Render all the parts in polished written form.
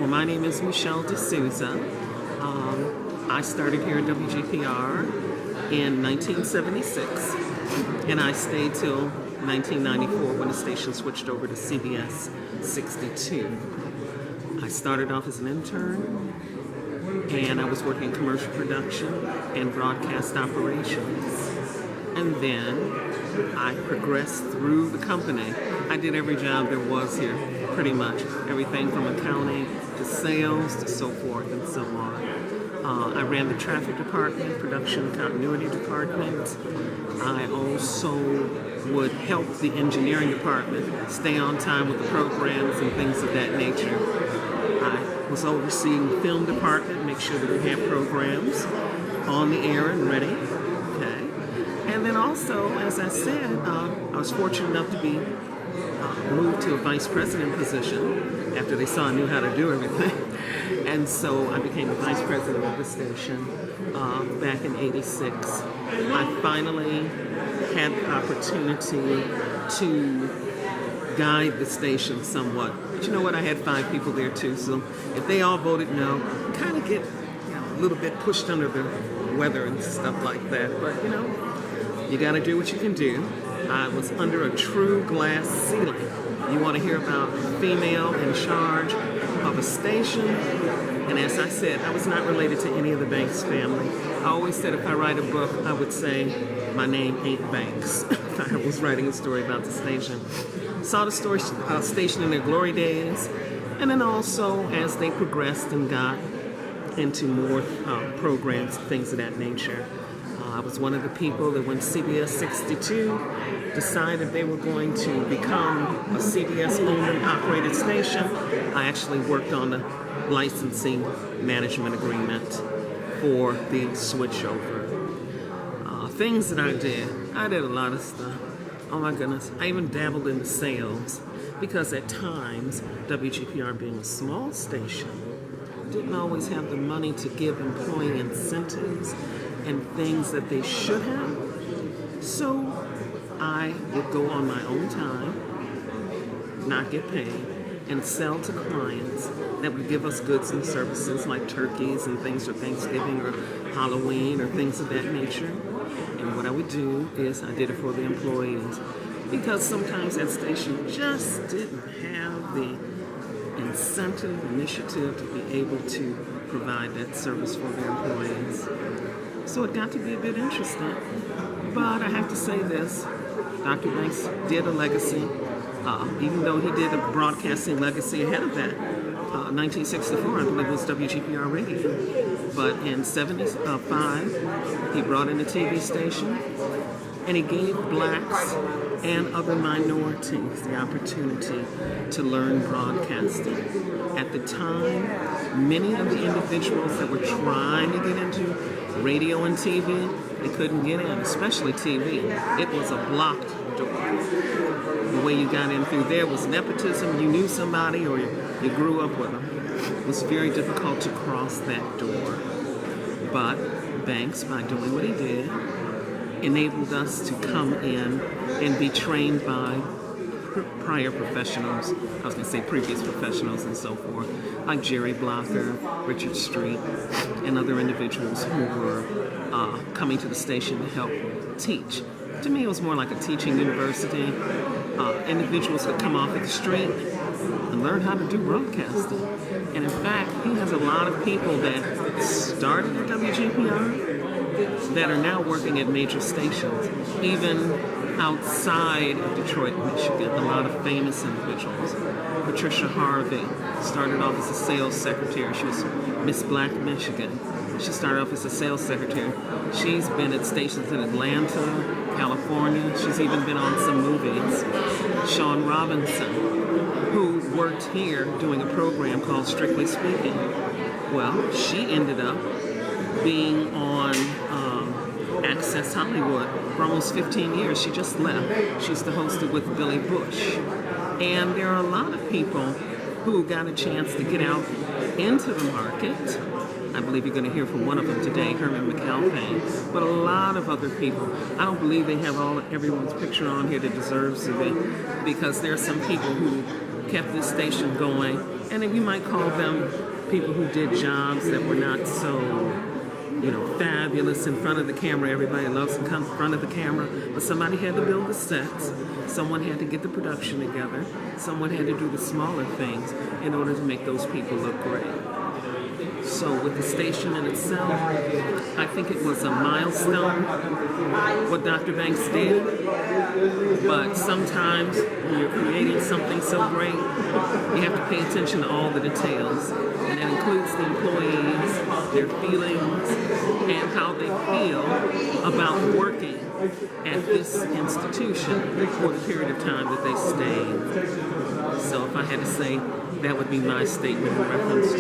my name is Michelle DeSouza. I started here at WGPR in 1976, and I stayed till 1994 when the station switched over to CBS 62. I started off as an intern, and I was working in commercial production and broadcast operations. And then I progressed through the company. I did every job there was here, pretty much. Everything from accounting to sales to so forth and so on. I ran the traffic department, production continuity department. I also would help the engineering department stay on time with the programs and things of that nature. I was overseeing the film department, make sure that we had programs on the air and ready. And then also, as I said, I was fortunate enough to be moved to a vice president position after they saw I knew how to do everything. And so I became the vice president of the station back in '86. I finally had the opportunity to guide the station somewhat. But you know what? I had 5 people there too, so if they all voted no, kind of get a little bit pushed under the weather and stuff like that. But you know, you got to do what you can do. I was under a true glass ceiling. You want to hear about a female in charge of a station? And as I said, I was not related to any of the Banks family. I always said if I write a book, I would say my name ain't Banks. I was writing a story about the station. Saw the station in their glory days, and then also as they progressed and got into more programs, things of that nature. I was one of the people that when CBS 62 decided they were going to become a CBS owned and operated station, I actually worked on the licensing management agreement for the switchover. Things that I did a lot of stuff. Oh my goodness, I even dabbled in the sales because at times, WGPR being a small station, didn't always have the money to give employee incentives and things that they should have. So I would go on my own time, not get paid, and sell to clients that would give us goods and services like turkeys and things for Thanksgiving or Halloween or things of that nature. And what I would do is I did it for the employees because sometimes that station just didn't have the incentive, initiative to be able to provide that service for their employees. So it got to be a bit interesting. But I have to say this, Dr. Banks did a legacy, even though he did a broadcasting legacy ahead of that. 1964, I believe it was WGPR Radio. But in '75, he brought in a TV station, and he gave blacks and other minorities the opportunity to learn broadcasting. At the time, many of the individuals that were trying to get into radio and TV, they couldn't get in, especially TV. It was a blocked door. The way you got in through there was nepotism. You knew somebody or you grew up with them. It was very difficult to cross that door. But Banks, by doing what he did, enabled us to come in and be trained by prior professionals, I was going to say previous professionals and so forth, like Jerry Blocker, Richard Street, and other individuals who were coming to the station to help teach. To me, it was more like a teaching university. Individuals would come off at the street and learn how to do broadcasting. And in fact, he has a lot of people that started at WGPR that are now working at major stations, even outside of Detroit, Michigan. A lot of famous individuals. Patricia Harvey started off as a sales secretary. She was Miss Black Michigan. She started off as a sales secretary. She's been at stations in Atlanta, California. She's even been on some movies. Shawn Robinson, who worked here doing a program called Strictly Speaking. Well, she ended up being on Access Hollywood for almost 15 years. She just left. She used to host it with Billy Bush. And there are a lot of people who got a chance to get out into the market. I believe you're going to hear from one of them today, Herman McAlpine, but a lot of other people. I don't believe they have everyone's picture on here that deserves to be, because there are some people who kept this station going. And then you might call them people who did jobs that were not so, fabulous in front of the camera. Everybody loves to come in front of the camera, but somebody had to build the sets. Someone had to get the production together. Someone had to do the smaller things in order to make those people look great. So with the station in itself, I think it was a milestone, what Dr. Banks did. But sometimes when you're creating something so great, you have to pay attention to all the details. And that includes the employees, their feelings, and how they feel about working at this institution for the period of time that they stayed. So if I had to say, that would be my statement in reference to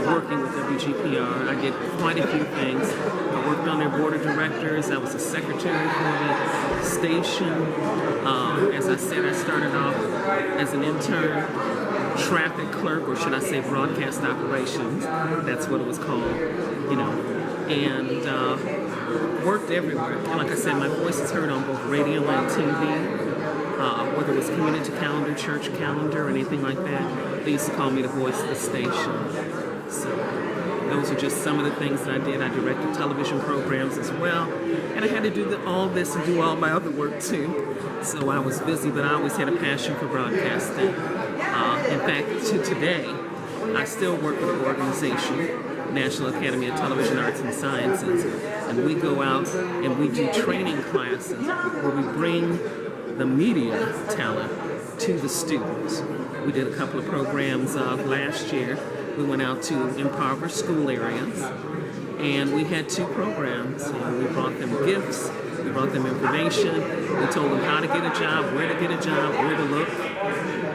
working with WGPR. I did quite a few things. I worked on their board of directors. I was a secretary for the station. As I said, I started off as an intern traffic clerk, or should I say broadcast operations. That's what it was called, and worked everywhere. And like I said, my voice is heard on both radio and TV. Whether it was community calendar, church calendar, or anything like that, they used to call me the voice of the station. So those are just some of the things that I did. I directed television programs as well, and I had to do all this and do all my other work too. So I was busy, but I always had a passion for broadcasting. In fact, to today, I still work with an organization, National Academy of Television Arts and Sciences, and we go out and we do training classes where we bring the media talent to the students. We did a couple of programs last year. We went out to impoverished school areas, and we had 2 programs. We brought them gifts, we brought them information, we told them how to get a job, where to get a job, where to look,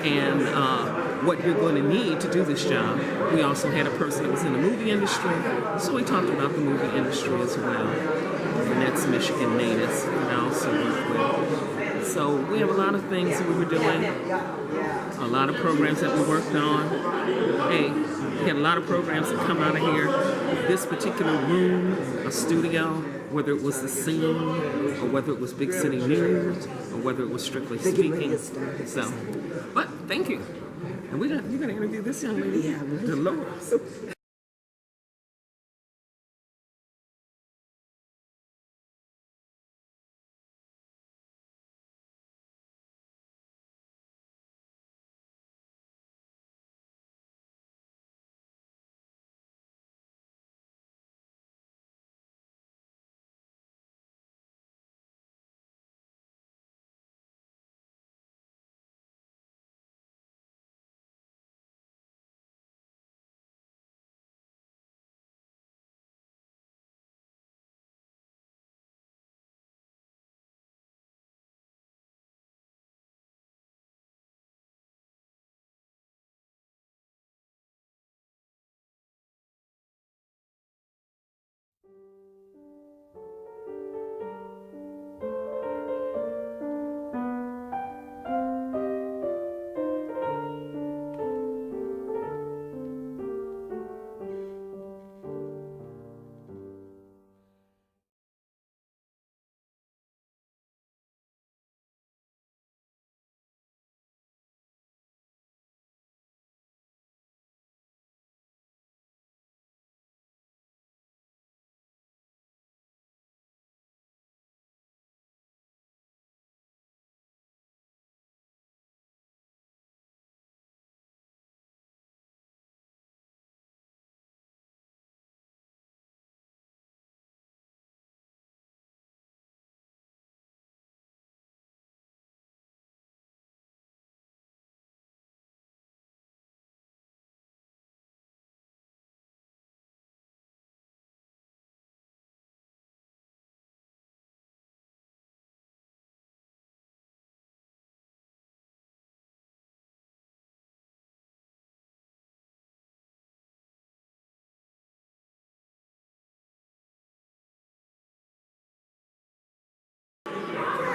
and what you're going to need to do this job. We also had a person that was in the movie industry, so we talked about the movie industry as well. And that's Michigan NATAS that I also work with. So we have a lot of things that we were doing, a lot of programs that we worked on. Hey, we had a lot of programs that come out of here. This particular room, a studio, whether it was The Scene, or whether it was Big City News, or whether it was Strictly Speaking. So, but thank you. And you're going to interview this young lady, Delores.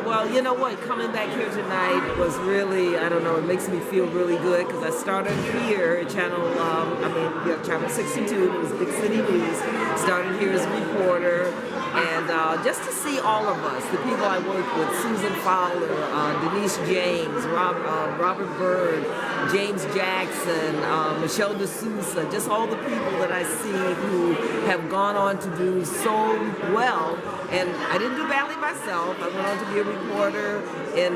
Well, you know what? Coming back here tonight was really, I don't know, it makes me feel really good because I started here at Channel 62. It was Big City News. Started here as a reporter. And just to see all of us, the people I worked with, Susan Fowler, Denise James, Robert Byrd, James Jackson, Michelle DeSouza, just all the people that I see who have gone on to do so well. And I didn't do badly myself. I went on to be a reporter in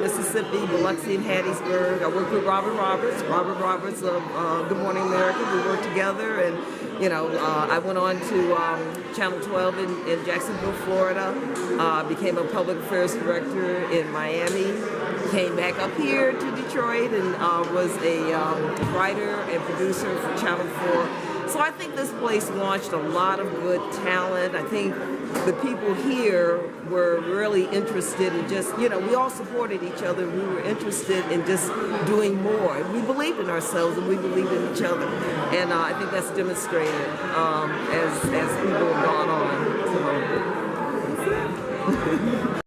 Mississippi, Biloxi, and Hattiesburg. I worked with Robert Roberts of Good Morning America. We worked together, and I went on to Channel 12 in Jacksonville, Florida. Became a public affairs director in Miami. Came back up here to Detroit and was a writer and producer for Channel 4. So I think this place launched a lot of good talent. I think the people here were really interested in just, we all supported each other. We were interested in just doing more. And we believed in ourselves and we believed in each other. And I think that's demonstrated as people have gone on. So that's it.